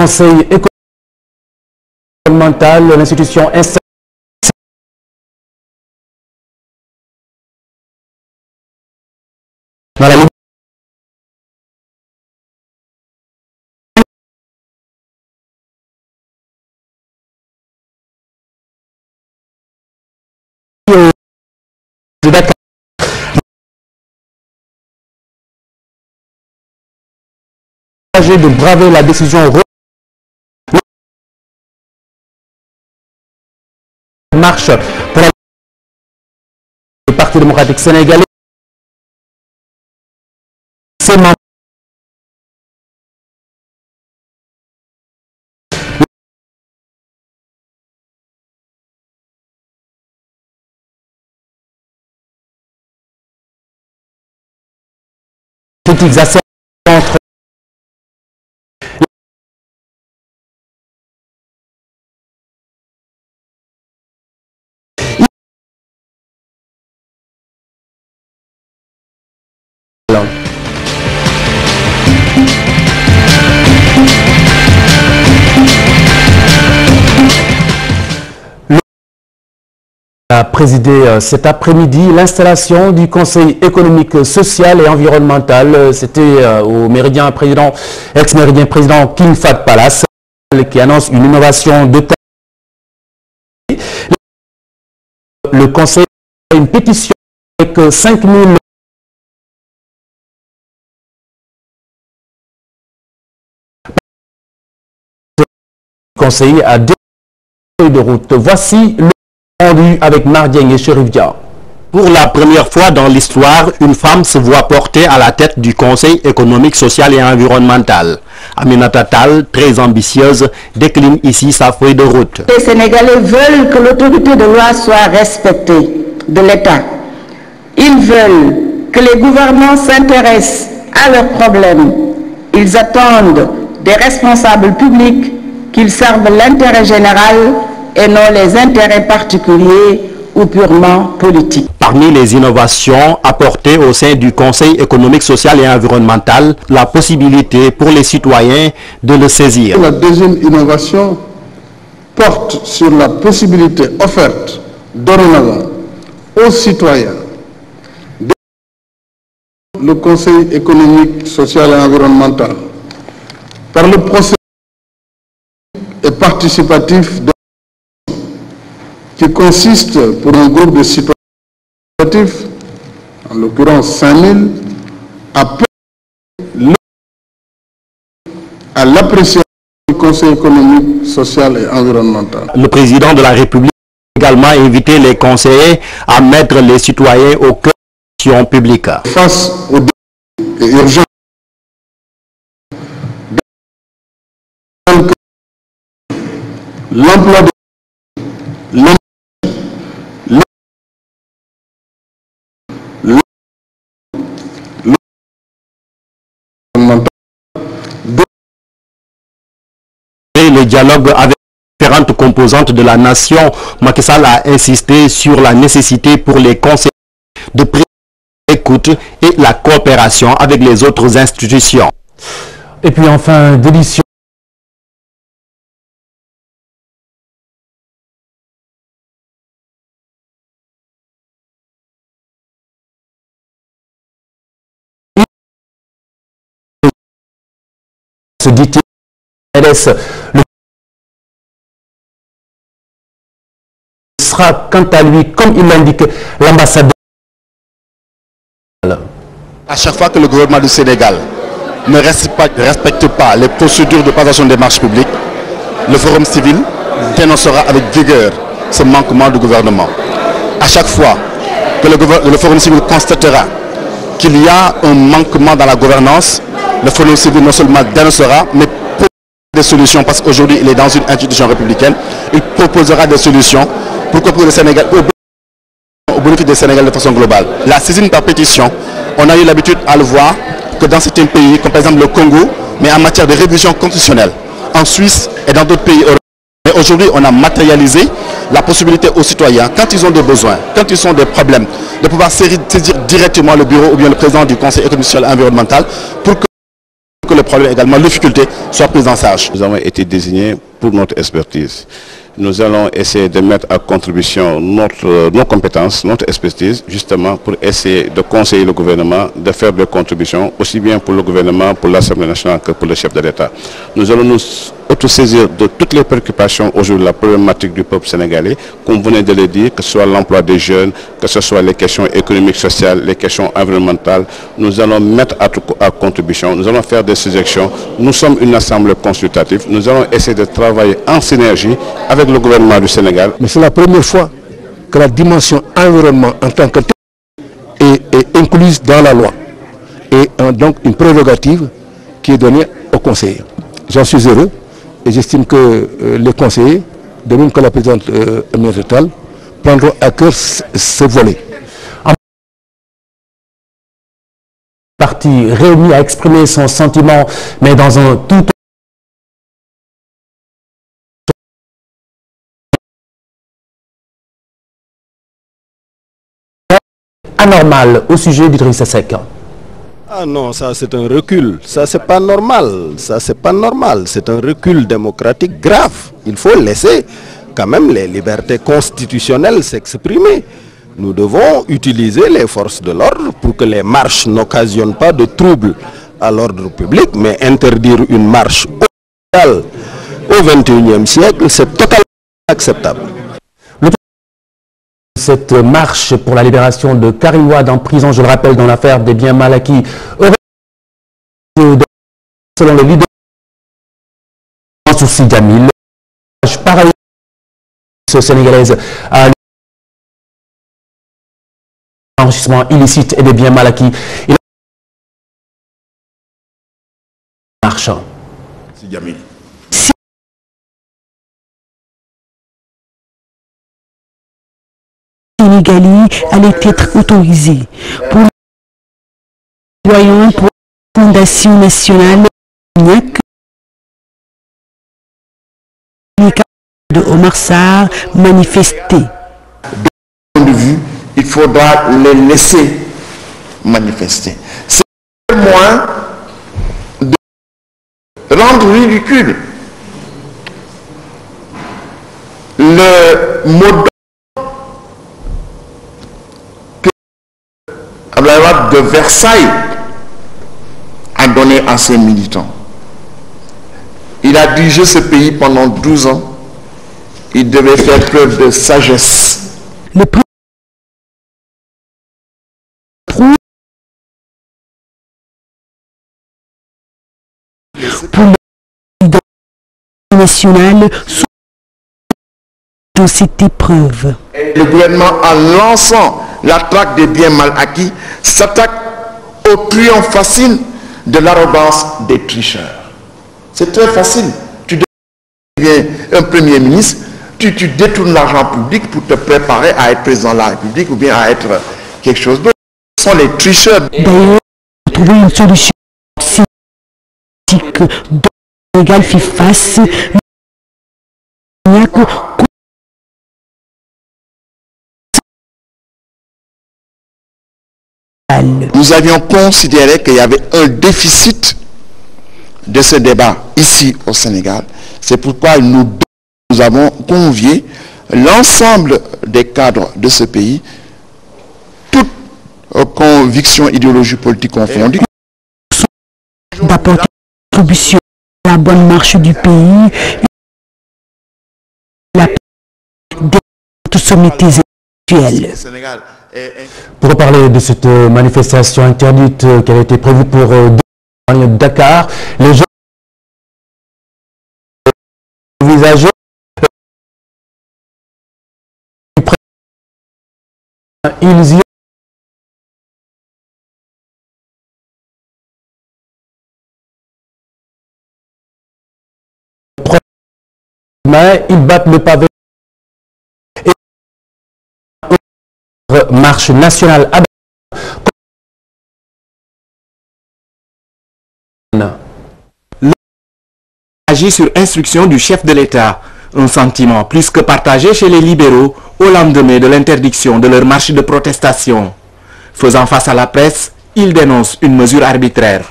Conseil environnemental, l'institution installée dans la de braver la décision marche pour le Parti démocratique sénégalais. Ses membres critiques acerbes contre a présidé cet après-midi l'installation du Conseil économique, social et environnemental. C'était au Méridien président, ex-Méridien président King Fahd Palace, qui annonce une innovation de taille. Le Conseil a une pétition avec 5000 conseillers à deux feuilles de route. Voici le rendu avec Mardieng et Chérifia. Pour la première fois dans l'histoire, une femme se voit portée à la tête du Conseil économique, social et environnemental. Aminata Tall, très ambitieuse, décline ici sa feuille de route. Les Sénégalais veulent que l'autorité de loi soit respectée de l'État. Ils veulent que les gouvernants s'intéressent à leurs problèmes. Ils attendent des responsables publics qu'ils servent l'intérêt général et non les intérêts particuliers ou purement politiques. Parmi les innovations apportées au sein du Conseil économique, social et environnemental, la possibilité pour les citoyens de le saisir. La deuxième innovation porte sur la possibilité offerte dorénavant aux citoyens de le Conseil économique, social et environnemental par le processus et participatif qui consiste pour un groupe de citoyens, en l'occurrence 5000, à l'appréciation du Conseil économique, social et environnemental. Le président de la République a également invité les conseillers à mettre les citoyens au cœur de l'action publique. Face aux défis et urgences, l'emploi de le dialogue avec différentes composantes de la nation, Macky Sall a insisté sur la nécessité pour les conseillers de prêter l'écoute et la coopération avec les autres institutions. Et puis enfin, délicieux. Se dit-il, le sera quant à lui, comme il l'indique, l'ambassadeur. À chaque fois que le gouvernement du Sénégal ne respecte pas les procédures de passation des marches publiques, le Forum civil dénoncera avec vigueur ce manquement du gouvernement. À chaque fois que le Forum civil constatera qu'il y a un manquement dans la gouvernance, le Forum civil non seulement dénoncera, mais proposera des solutions, parce qu'aujourd'hui il est dans une institution républicaine, il proposera des solutions pour que pour le Sénégal, au bénéfice des Sénégalais de façon globale. La saisine par pétition, on a eu l'habitude à le voir que dans certains pays, comme par exemple le Congo, mais en matière de révision constitutionnelle, en Suisse et dans d'autres pays européens. Mais aujourd'hui, on a matérialisé la possibilité aux citoyens, quand ils ont des besoins, quand ils ont des problèmes, de pouvoir saisir directement le bureau ou bien le président du Conseil économique, social et environnemental pour que le le problème également, les difficultés soient prises en charge. Nous avons été désignés pour notre expertise. Nous allons essayer de mettre à contribution nos compétences, notre expertise, justement pour essayer de conseiller le gouvernement, de faire des contributions, aussi bien pour le gouvernement, pour l'Assemblée nationale que pour le chef de l'État. Nous allons nous autosaisir de toutes les préoccupations aujourd'hui, la problématique du peuple sénégalais, comme vous venez de le dire, que ce soit l'emploi des jeunes, que ce soit les questions économiques, sociales, les questions environnementales. Nous allons mettre à contribution, nous allons faire des suggestions. Nous sommes une assemblée consultative, nous allons essayer de travailler en synergie avec le gouvernement du Sénégal. Mais c'est la première fois que la dimension environnement en tant que telle est incluse dans la loi et donc une prérogative qui est donnée aux conseillers. J'en suis heureux et j'estime que les conseillers, de même que la présidente Aminata Tall, prendront à cœur ce volet. Le parti Rewmi a exprimé son sentiment, mais dans un tout anormal au sujet d'Idrissa Seck. Ah non, ça c'est un recul, ça c'est pas normal, c'est un recul démocratique grave. Il faut laisser quand même les libertés constitutionnelles s'exprimer. Nous devons utiliser les forces de l'ordre pour que les marches n'occasionnent pas de troubles à l'ordre public, mais interdire une marche au XXIe siècle, c'est totalement acceptable. Cette marche pour la libération de Karim Wade en prison, je le rappelle, dans l'affaire des biens mal acquis, selon le leader Mansour Djamil, par ailleurs, sénégalaise à l'enrichissement illicite et des biens mal acquis. Il marche. Djamil. Sénégalais allait être autorisé pour pour la Fondation nationale de Omar Sarr manifester. De point de vue, il faudra les laisser manifester. C'est moins de rendre ridicule le mot de Versailles a donné à ses militants. Il a dirigé ce pays pendant 12 ans. Il devait faire preuve de sagesse. Le pour le national dans cette épreuve. Le gouvernement, en lançant la traque des biens mal acquis, s'attaque au triomphe facile de l'arrogance des tricheurs. C'est très facile. Tu deviens un premier ministre, tu détournes l'argent public pour te préparer à être président de la République ou bien à être quelque chose d'autre. Ce sont les tricheurs. D'ailleurs, trouver une solution politique dont le Sénégal fait face. Nous avions considéré qu'il y avait un déficit de ce débat ici au Sénégal. C'est pourquoi nous avons convié l'ensemble des cadres de ce pays, toutes convictions, idéologies politiques confondues, d'apporter une contribution à la bonne marche du pays, la des sommités actuelles. Pour parler de cette manifestation interdite qui avait été prévue pour Dakar, les gens envisagés ils y mais ils battent le pavé. Marche nationale à agit sur instruction du chef de l'État. Un sentiment plus que partagé chez les libéraux au lendemain de l'interdiction de leur marche de protestation. Faisant face à la presse, ils dénoncent une mesure arbitraire.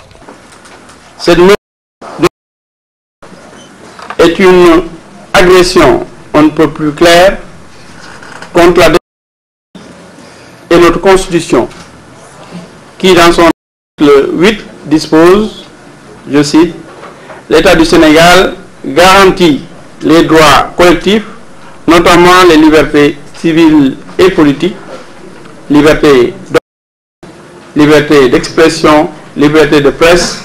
une agression on ne peut plus claire contre la démocratie et notre Constitution, qui dans son article 8 dispose, je cite, l'État du Sénégal garantit les droits collectifs, notamment les libertés civiles et politiques, liberté d'expression, liberté de presse,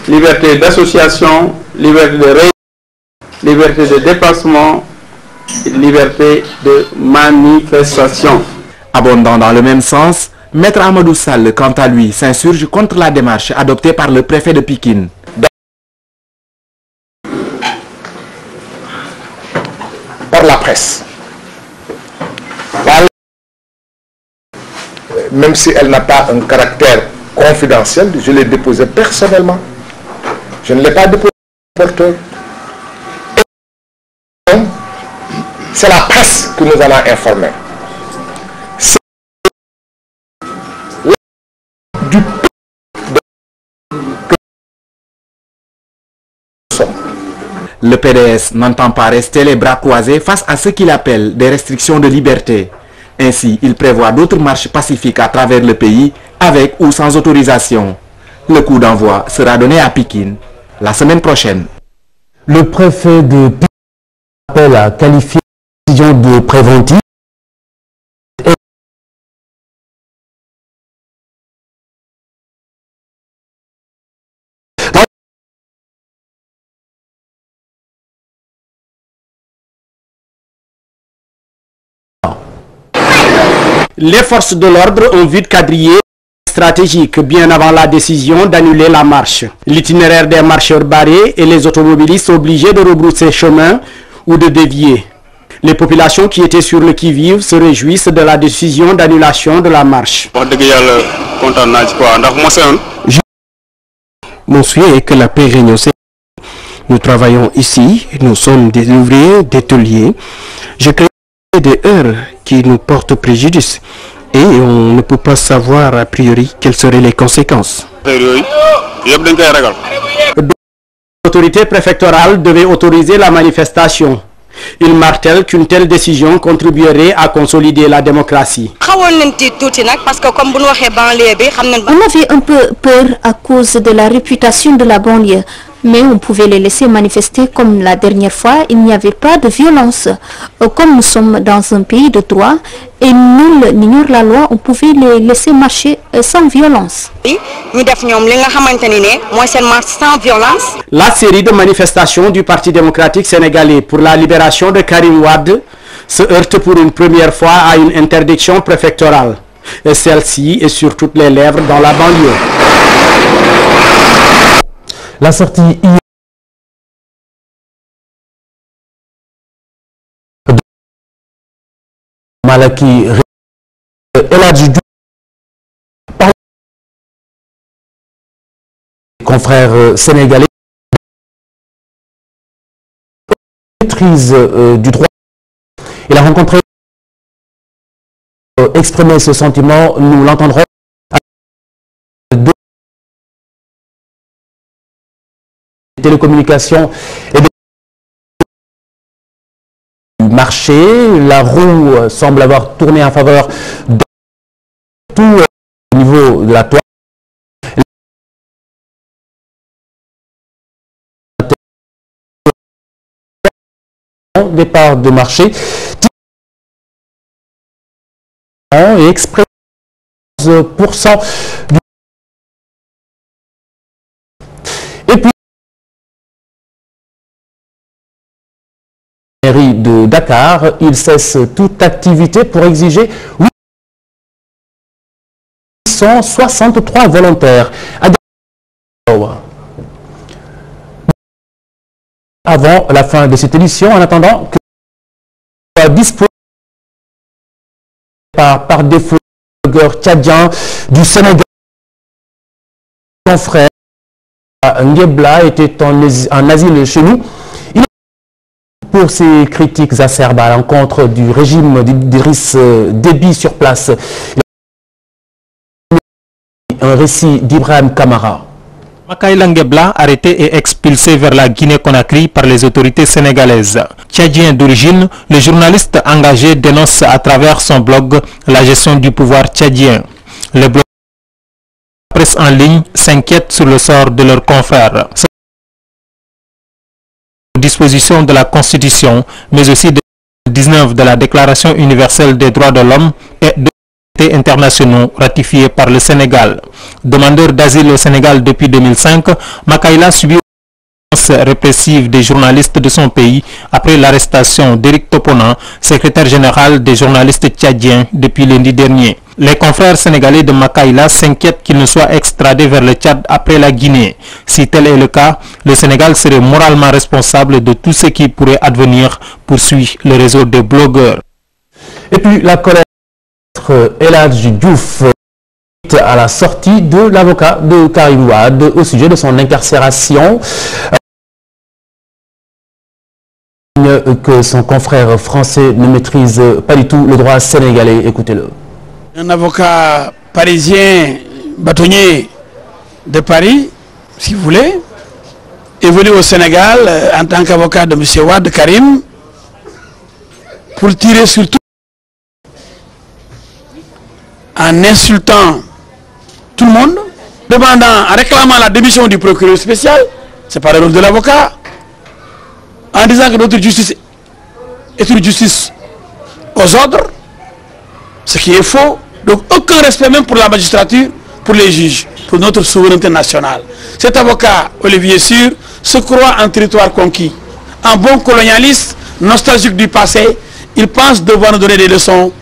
liberté d'association, liberté de réunion, liberté de déplacement, liberté de manifestation. Abondant dans le même sens, Maître Amadou Sall, quant à lui, s'insurge contre la démarche adoptée par le préfet de Pikine. Par la presse. Même si elle n'a pas un caractère confidentiel, je l'ai déposé personnellement. Je ne l'ai pas déposé au porteur. C'est la presse qui nous en a informés. Le PDS n'entend pas rester les bras croisés face à ce qu'il appelle des restrictions de liberté. Ainsi, il prévoit d'autres marches pacifiques à travers le pays, avec ou sans autorisation. Le coup d'envoi sera donné à Pikine la semaine prochaine. Le préfet de Pikine appelle à qualifier la décision de préventive. Les forces de l'ordre ont vu quadriller stratégique bien avant la décision d'annuler la marche. L'itinéraire des marcheurs barrés et les automobilistes obligés de rebrousser chemin ou de dévier. Les populations qui étaient sur le qui-vive se réjouissent de la décision d'annulation de la marche. Mon souhait est que la paix règne au Sénégal. Nous travaillons ici, nous sommes des ouvriers, des tôliers. Je crains des heurts qui nous portent préjudice et on ne peut pas savoir a priori quelles seraient les conséquences. L'autorité préfectorale devait autoriser la manifestation. Il martèle qu'une telle décision contribuerait à consolider la démocratie. On avait un peu peur à cause de la réputation de la banlieue, mais on pouvait les laisser manifester comme la dernière fois. Il n'y avait pas de violence. Comme nous sommes dans un pays de droit et nul n'ignore la loi, on pouvait les laisser marcher sans violence. La série de manifestations du Parti démocratique sénégalais pour la libération de Karim Wade se heurte pour une première fois à une interdiction préfectorale. Et celle-ci est sur toutes les lèvres dans la banlieue. La sortie Malaki par les confrères sénégalais maîtrise du droit. Il a rencontré exprimer ce sentiment, nous l'entendrons de télécommunications et du marché. La roue semble avoir tourné en faveur de tout au niveau de la toile. Départ de marché et exprès 11% du... Et puis la mairie de Dakar, il cesse toute activité pour exiger 863 volontaires avant la fin de cette édition, en attendant que soit disponible par défaut le blogueur tchadien du Sénégal. Son frère Ngebla était en asile chez nous. Il est pour ses critiques acerbes à l'encontre du régime d'Idriss Déby sur place. Un récit d'Ibrahim Kamara. Makaïla Ngebla, arrêté et expulsé vers la Guinée-Conakry par les autorités sénégalaises. Tchadien d'origine, le journaliste engagé dénonce à travers son blog la gestion du pouvoir tchadien. Les blogs de la presse en ligne s'inquiètent sur le sort de leurs confrères. Disposition de la Constitution, mais aussi de 19 de la Déclaration universelle des droits de l'homme et de traités internationaux ratifiés par le Sénégal. Demandeur d'asile au Sénégal depuis 2005, Makaïla subit une violence répressive des journalistes de son pays après l'arrestation d'Éric Topona, secrétaire général des journalistes tchadiens depuis lundi dernier. Les confrères sénégalais de Makaïla s'inquiètent qu'il ne soit extradé vers le Tchad après la Guinée. Si tel est le cas, le Sénégal serait moralement responsable de tout ce qui pourrait advenir, poursuit le réseau de blogueurs. Et puis la colère El Hadji Diouf à la sortie de l'avocat de Karim Wade au sujet de son incarcération. Que son confrère français ne maîtrise pas du tout le droit sénégalais. Écoutez-le. Un avocat parisien, bâtonnier de Paris, si vous voulez, est venu au Sénégal en tant qu'avocat de M. Wade Karim pour tirer sur tout en insultant tout le monde, demandant, en réclamant la démission du procureur spécial, c'est pas le rôle de l'avocat, en disant que notre justice est une justice aux ordres, ce qui est faux. Donc aucun respect même pour la magistrature, pour les juges, pour notre souveraineté nationale. Cet avocat, Olivier Sur, se croit en territoire conquis. Un bon colonialiste, nostalgique du passé, il pense devoir nous donner des leçons,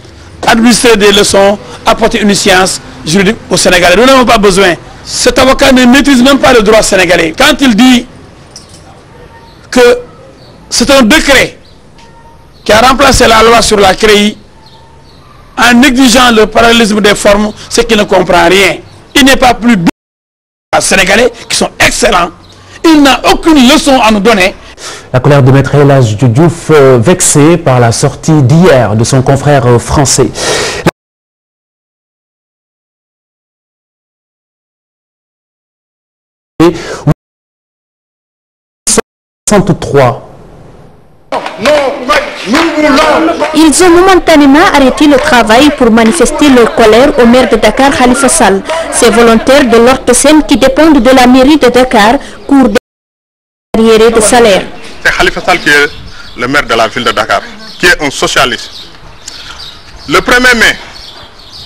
administrer des leçons, apporter une science juridique au Sénégalais. Nous n'avons pas besoin. Cet avocat ne maîtrise même pas le droit sénégalais. Quand il dit que c'est un décret qui a remplacé la loi sur la CREI en négligeant le parallélisme des formes, c'est qu'il ne comprend rien. Il n'est pas plus bien que les Sénégalais qui sont excellents. Il n'a aucune leçon à nous donner. La colère de Maître El Hadji Diouf, vexé par la sortie d'hier de son confrère français. 63. Ils ont momentanément arrêté le travail pour manifester leur colère au maire de Dakar, Khalifa Sall. Ces volontaires de l'Ortesen qui dépendent de la mairie de Dakar courent des arriérés de salaire. C'est Khalifa Sall qui est le maire de la ville de Dakar, qui est un socialiste. Le 1er mai,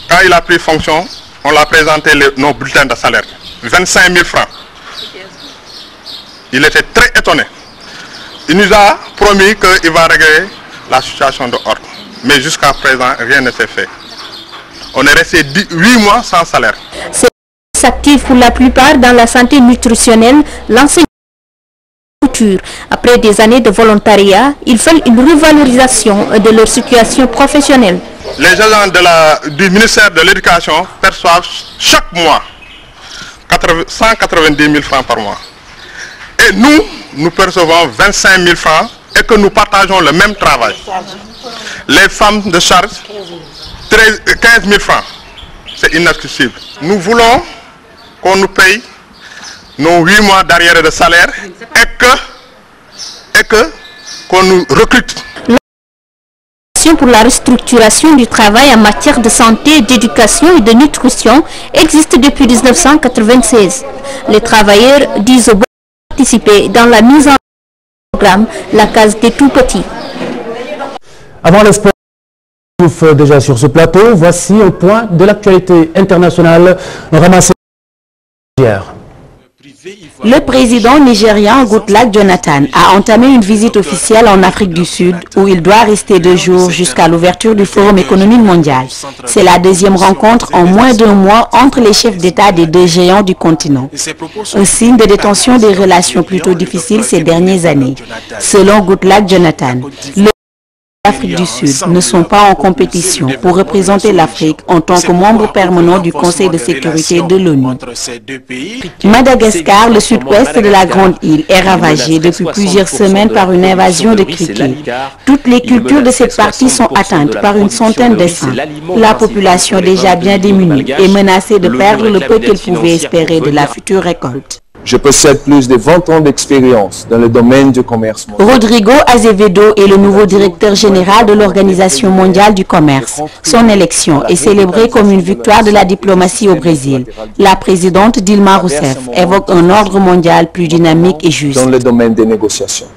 quand il a pris fonction, on l'a présenté nos bulletins de salaire. 25 000 francs. Il était très étonné. Il nous a promis qu'il va régler la situation de ordre. Mais jusqu'à présent, rien ne s'est fait. On est resté 8 mois sans salaire. Ces s'activent pour la plupart dans la santé nutritionnelle, l'enseignement et la culture. Après des années de volontariat, ils veulent une revalorisation de leur situation professionnelle. Les agents du ministère de l'Éducation perçoivent chaque mois 190 000 francs par mois. Et nous percevons 25 000 francs et que nous partageons le même travail. Les femmes de charge, 15 000 francs. C'est inadmissible. Nous voulons qu'on nous paye nos 8 mois d'arrière de salaire et qu'on nous recrute. Pour la restructuration du travail en matière de santé, d'éducation et de nutrition existe depuis 1996. Les travailleurs disent au participer dans la mise en programme La Case des Tout-Petits. Avant l'espoir déjà sur ce plateau, voici un point de l'actualité internationale ramassé hier. Le président nigérian Goodluck Jonathan a entamé une visite officielle en Afrique du Sud où il doit rester 2 jours jusqu'à l'ouverture du Forum économique mondial. C'est la 2e rencontre en moins d'1 mois entre les chefs d'État des 2 géants du continent. Un signe de détention des relations plutôt difficiles ces dernières années. Selon Goodluck Jonathan, l'Afrique du Sud ne sont pas en compétition pour représenter l'Afrique en tant que membre permanent du Conseil de sécurité de l'ONU. Madagascar, le sud-ouest de la Grande Île, est ravagé depuis plusieurs semaines par une invasion de criquets. Toutes les cultures de cette partie sont atteintes par une centaine d'essaims. La population déjà bien démunie est menacée de perdre le peu qu'elle pouvait espérer de la future récolte. Je possède plus de 20 ans d'expérience dans le domaine du commerce mondial. Rodrigo Azevedo est le nouveau directeur général de l'Organisation mondiale du commerce. Son élection est célébrée comme une victoire de la diplomatie au Brésil. La présidente Dilma Rousseff évoque un ordre mondial plus dynamique et juste. Dans le domaine des négociations.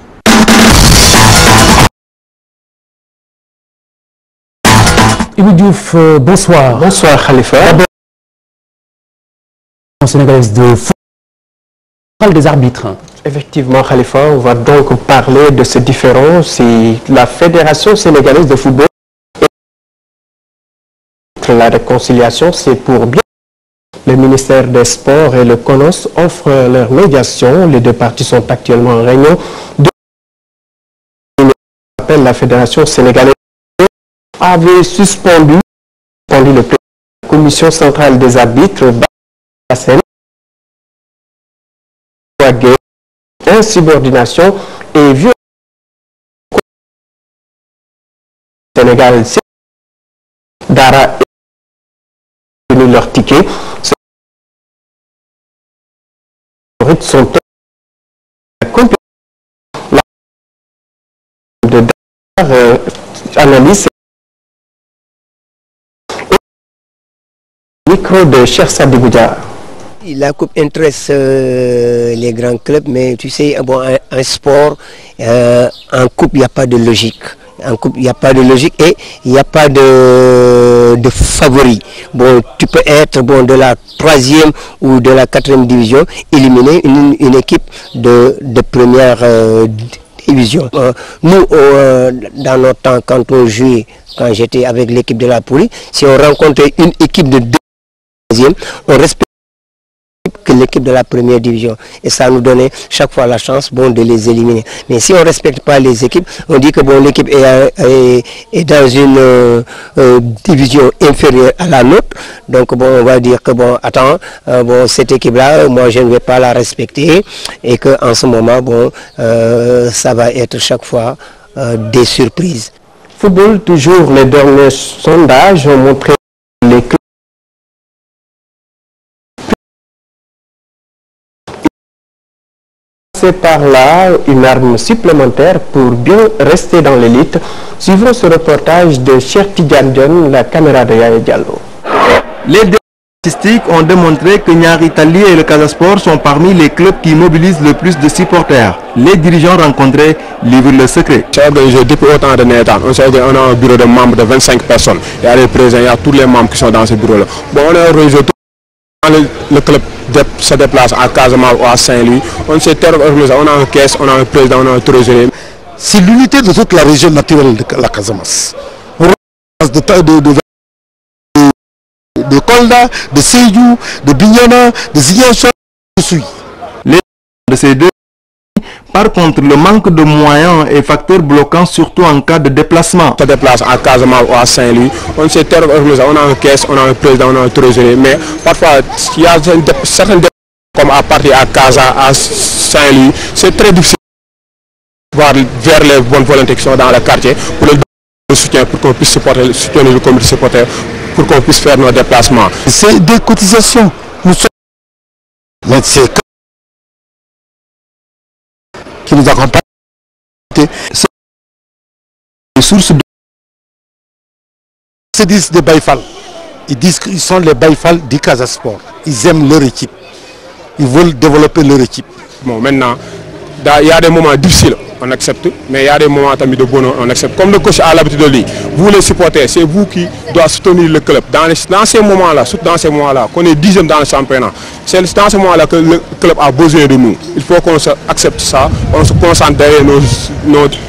Ibou Diouf, bonsoir. Bonsoir Khalifa. Sénégalaise de football des arbitres. Effectivement Khalifa, on va donc parler de ces différences. La Fédération sénégalaise de football, la réconciliation, c'est pour bien. Le ministère des Sports et le CONOS offrent leur médiation. Les deux parties sont actuellement en réunion. La Fédération sénégalaise avait suspendu le président de la Commission centrale des arbitres, insubordination et violence Sénégal. Dara est venu leur ticket. Sont de analyse micro de Cheikh Sadibou Boudia. La coupe intéresse les grands clubs, mais tu sais, bon, un sport, en coupe, il n'y a pas de logique. En coupe, il n'y a pas de logique et il n'y a pas de favori. Bon, tu peux être bon, de la 3e ou de la 4e division, éliminer une équipe de première division. Nous, dans notre temps, quand on jouait, quand j'étais avec l'équipe de la Poulie, si on rencontrait une équipe de 2e, on respectait que l'équipe de la première division, et ça nous donnait chaque fois la chance bon, de les éliminer. Mais si on ne respecte pas les équipes, on dit que bon, l'équipe est dans une division inférieure à la nôtre, donc bon, on va dire que bon, attends, bon, cette équipe là, moi je ne vais pas la respecter, et qu'en ce moment bon, ça va être chaque fois des surprises. Football, toujours les derniers sondages ont montré les clubs par là une arme supplémentaire pour bien rester dans l'élite. Suivons ce reportage de Cheikh Tidiane Dione, la caméra de Yaya Diallo. Les statistiques ont démontré que Niary Tally et le Casa Sport sont parmi les clubs qui mobilisent le plus de supporters. Les dirigeants rencontrés livrent le secret. C'est organisé depuis autant de temps. On a un bureau de membres de 25 personnes. Il y a les présidents, il y a tous les membres qui sont dans ce bureau-là. Bon, on a organisé tout. Le club se déplace à Casamance ou à Saint-Louis. On s'est organisé, on a un caisse, on a un président, on a un trésorier. C'est l'unité de toute la région naturelle de la Casamance. De Kolda, de Sédhiou, de Bignona, de Ziguinchor, de Souy. Les de ces deux. Par contre, le manque de moyens est facteur bloquant surtout en cas de déplacement. On se déplace à Casamance ou à Saint-Louis. On s'est organisé, on a un caisse, on a un président, on a un trésorier. Mais parfois, il y a certains comme à partir à Casa, à Saint-Louis, c'est très difficile de voir vers les bonnes volontés qui sont dans le quartier pour le soutien, pour qu'on puisse supporter, soutenir le comité supporter, pour qu'on puisse faire nos déplacements. C'est des cotisations. Nous sommes... Mais c'est qui nous accompagnent. C'est les sources de... Se disent des Baïfal. Ils disent qu'ils sont les Baïfal du Casa Sport. Ils aiment leur équipe. Ils veulent développer leur équipe. Bon, maintenant, il y a des moments difficiles, on accepte, mais il y a des moments de bonheur, on accepte. Comme le coach a l'habitude de dire, vous les supporters, c'est vous qui doivent soutenir le club. Dans ces moments-là, surtout dans ces moments-là, qu'on est 10e dans le championnat, c'est dans ces moments-là que le club a besoin de nous. Il faut qu'on accepte ça, on se concentre derrière nos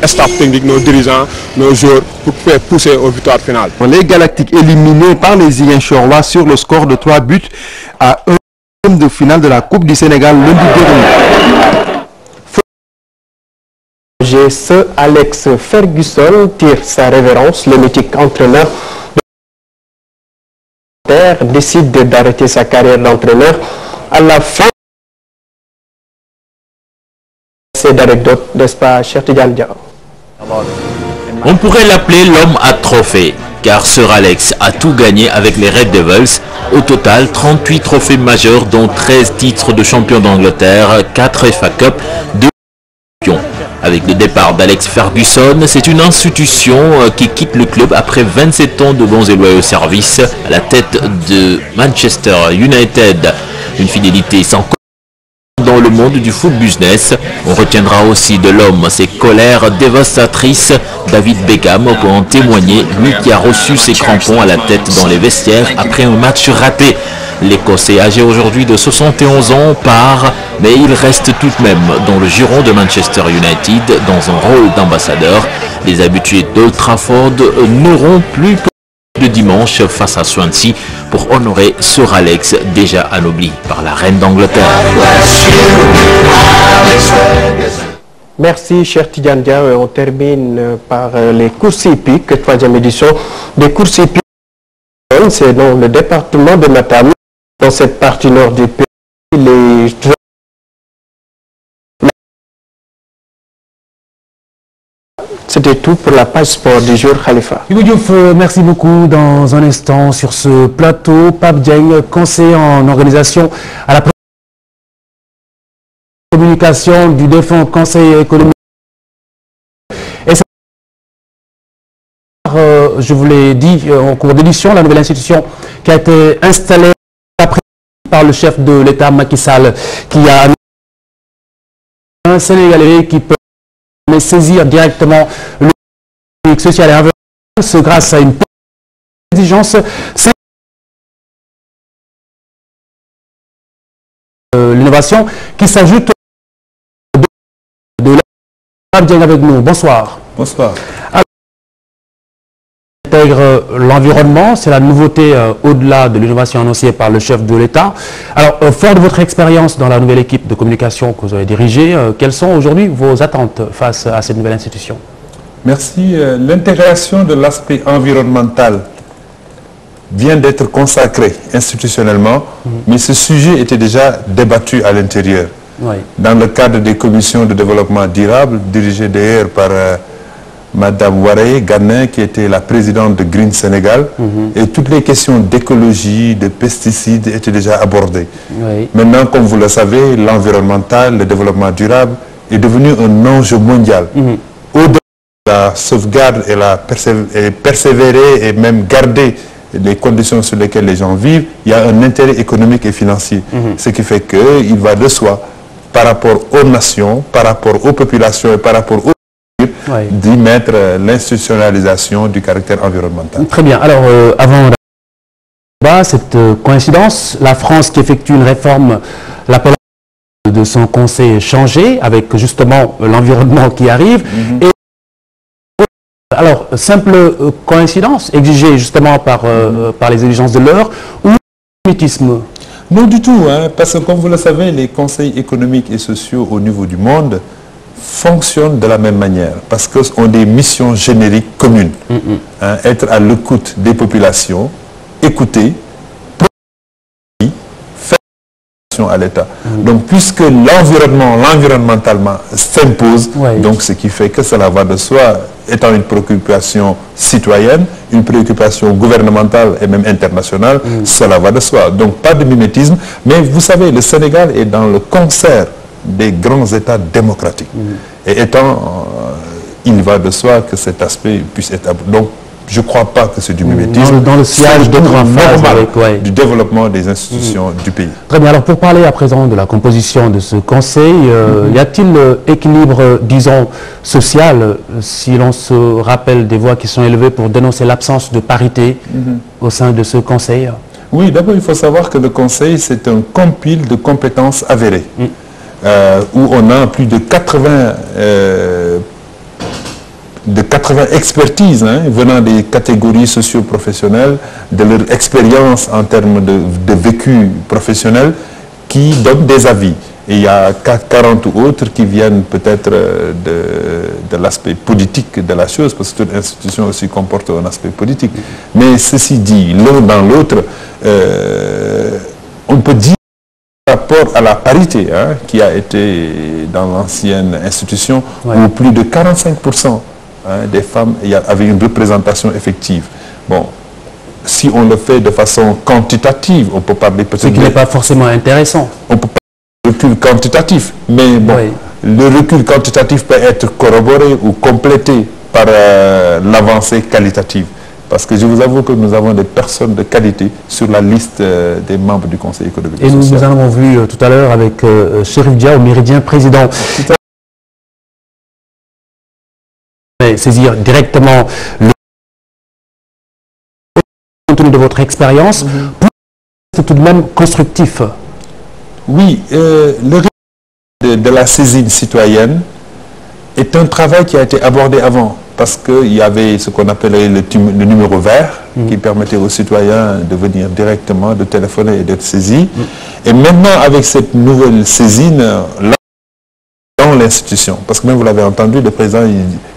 staff techniques, nos dirigeants, nos joueurs, pour faire pousser aux victoires finales. Les Galactiques éliminés par les Ziguinchorois sur le score de 3 buts à 1 de finale de la Coupe du Sénégal lundi dernier. Ce Alex Ferguson tire sa révérence. Le mythique entraîneur décide d'arrêter sa carrière d'entraîneur à la fin. C'est d'anecdotes, n'est-ce pas, Cheikh Tidiane Diallo? On pourrait l'appeler l'homme à trophée. car Sir Alex a tout gagné avec les Red Devils. Au total, 38 trophées majeurs, dont 13 titres de champion d'Angleterre, 4 FA Cup, 2 champions. Avec le départ d'Alex Ferguson, c'est une institution qui quitte le club après 27 ans de bons et loyaux services à la tête de Manchester United. Une fidélité sans dans le monde du foot business. On retiendra aussi de l'homme ses colères dévastatrices. David Beckham pour en témoigner, lui qui a reçu ses crampons à la tête dans les vestiaires après un match raté. L'Écossais âgé aujourd'hui de 71 ans part, mais il reste tout de même dans le giron de Manchester United dans un rôle d'ambassadeur. Les habitués d'Old Trafford n'auront plus que le dimanche face à Swansea pour honorer Sir Alex déjà anobli par la reine d'Angleterre. Merci cher Tidjane Dia. On termine par les courses hippiques, 3e édition des courses hippiques. C'est dans le département de Matam, dans cette partie nord du pays. C'était tout pour la page sport du jour, Khalifa. Hugo Diouf, merci beaucoup. Dans un instant, sur ce plateau, Pape Dieng, conseiller en organisation à la communication du défunt Conseil économique. Et je vous l'ai dit en cours d'édition, la nouvelle institution qui a été installée par le chef de l'État Macky Sall, qui a un Sénégalais qui peut saisir directement le public social et environnemental grâce à une exigence l'innovation qui s'ajoute de l'État avec nous. Bonsoir. Bonsoir. Intègre l'environnement, c'est la nouveauté au-delà de l'innovation annoncée par le chef de l'État. Alors, fort de votre expérience dans la nouvelle équipe de communication que vous avez dirigée, quelles sont aujourd'hui vos attentes face à cette nouvelle institution? Merci. L'intégration de l'aspect environnemental vient d'être consacrée institutionnellement, mais ce sujet était déjà débattu à l'intérieur. Oui. Dans le cadre des commissions de développement durable, dirigées d'ailleurs par Madame Waré Ghanin, qui était la présidente de Green Sénégal, et toutes les questions d'écologie, de pesticides étaient déjà abordées. Oui. Maintenant, comme vous le savez, l'environnemental, le développement durable est devenu un enjeu mondial. Au-delà de la sauvegarde et persévérer et même garder les conditions sur lesquelles les gens vivent, il y a un intérêt économique et financier. Ce qui fait qu'il va de soi, par rapport aux nations, par rapport aux populations et par rapport aux d'y mettre l'institutionnalisation du caractère environnemental. Très bien. Alors, avant cette coïncidence, la France qui effectue une réforme, l'appel de son conseil changé, avec justement l'environnement qui arrive. Et alors, simple coïncidence, exigée justement par les exigences de l'heure, ou mimétisme? Non du tout, hein, parce que comme vous le savez, les conseils économiques et sociaux au niveau du monde fonctionnent de la même manière, parce qu'ils ont des missions génériques communes. Être à l'écoute des populations, écouter, faire attention à l'État. Donc puisque l'environnementalement s'impose, donc ce qui fait que cela va de soi, étant une préoccupation citoyenne, une préoccupation gouvernementale et même internationale, cela va de soi. Donc pas de mimétisme, mais vous savez, le Sénégal est dans le concert des grands États démocratiques. Et étant, il va de soi que cet aspect puisse être... Donc, je ne crois pas que c'est du mimétisme. Dans le sillage d'autres normal du développement des institutions du pays. Très bien. Alors, pour parler à présent de la composition de ce conseil, y a-t-il équilibre, disons, social, si l'on se rappelle des voix qui sont élevées pour dénoncer l'absence de parité au sein de ce conseil? Oui, d'abord, il faut savoir que le conseil, c'est un compil de compétences avérées. Où on a plus de 80 expertises venant des catégories socio-professionnelles, de leur expérience en termes de vécu professionnel, qui donnent des avis. Et il y a 40 autres qui viennent peut-être de l'aspect politique de la chose, parce que toute institution aussi comporte un aspect politique. Mais ceci dit, l'un dans l'autre, on peut dire rapport à la parité qui a été dans l'ancienne institution, où plus de 45% des femmes avaient une représentation effective. Bon, si on le fait de façon quantitative, on peut parler peut-être... Ce qui n'est pas forcément intéressant. On peut parler de recul quantitatif, mais bon, le recul quantitatif peut être corroboré ou complété par l'avancée qualitative. Parce que je vous avoue que nous avons des personnes de qualité sur la liste des membres du Conseil économique et social. Et nous en avons vu tout à l'heure avec Chérif Dia, au Méridien président. Saisir directement le contenu de votre expérience, c'est tout de même constructif. Oui, le rythme de la saisine citoyenne est un travail qui a été abordé avant, parce qu'il y avait ce qu'on appelait le numéro vert, qui permettait aux citoyens de venir directement, de téléphoner et d'être saisis. Et maintenant, avec cette nouvelle saisine, dans l'institution, parce que même vous l'avez entendu, le président,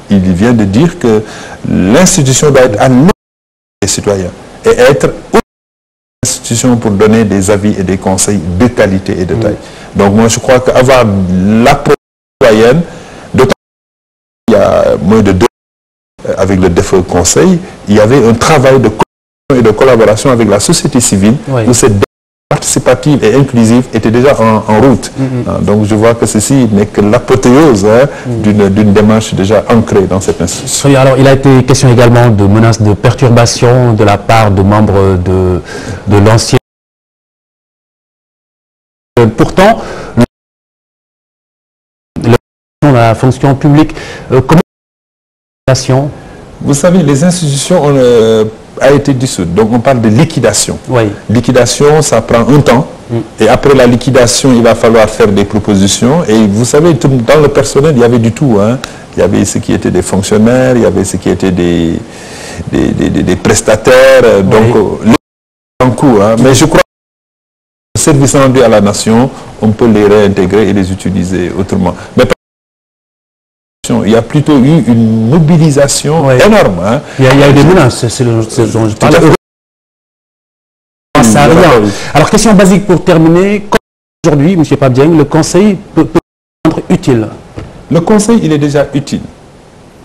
il vient de dire que l'institution doit être à l'écoute des citoyens et être une institution pour donner des avis et des conseils de qualité et de taille. Donc moi je crois qu'avoir l'approche citoyenne, d'autant qu'il y a moins de 2 ans avec le DEFE Conseil, il y avait un travail de collaboration et de collaboration avec la société civile où cette participative et inclusive était déjà en route. Donc je vois que ceci n'est que l'apothéose d'une démarche déjà ancrée dans cette institution. Oui, alors il a été question également de menaces de perturbation de la part de membres de l'ancien. Pourtant, la fonction publique, comment vous savez, les institutions a été dissoute. Donc on parle de liquidation. Liquidation, ça prend un temps. Et après la liquidation, il va falloir faire des propositions. Et vous savez, dans le personnel, il y avait du tout. Il y avait ce qui étaient des fonctionnaires, il y avait ce qui étaient des prestataires. Donc, en cours. Mais je crois que le service rendu à la nation, on peut les réintégrer et les utiliser autrement. Mais il y a plutôt eu une mobilisation énorme. Il y a eu des menaces, c'est ce dont je parle. Alors, question basique pour terminer. Aujourd'hui, M. Pape Dieng, le Conseil peut être utile. Le Conseil, il est déjà utile.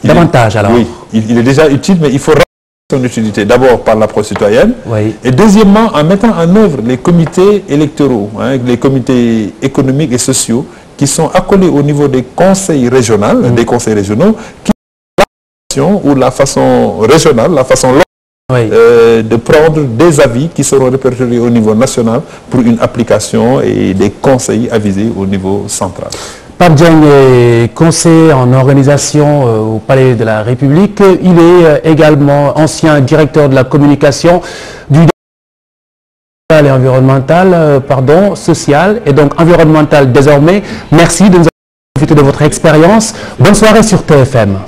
Davantage alors. Oui, il est déjà utile, mais il faut renforcer son utilité. D'abord par l'approche citoyenne. Et deuxièmement, en mettant en œuvre les comités électoraux, les comités économiques et sociaux, qui sont accolés au niveau des conseils régionaux, qui ou la façon régionale, la façon locale, de prendre des avis qui seront répertoriés au niveau national pour une application et des conseils avisés au niveau central. Pape Dieng est conseiller en organisation au Palais de la République. Il est également ancien directeur de la communication du et environnemental, social et donc environnemental désormais. Merci de nous avoir profité de votre expérience. Bonne soirée sur TFM.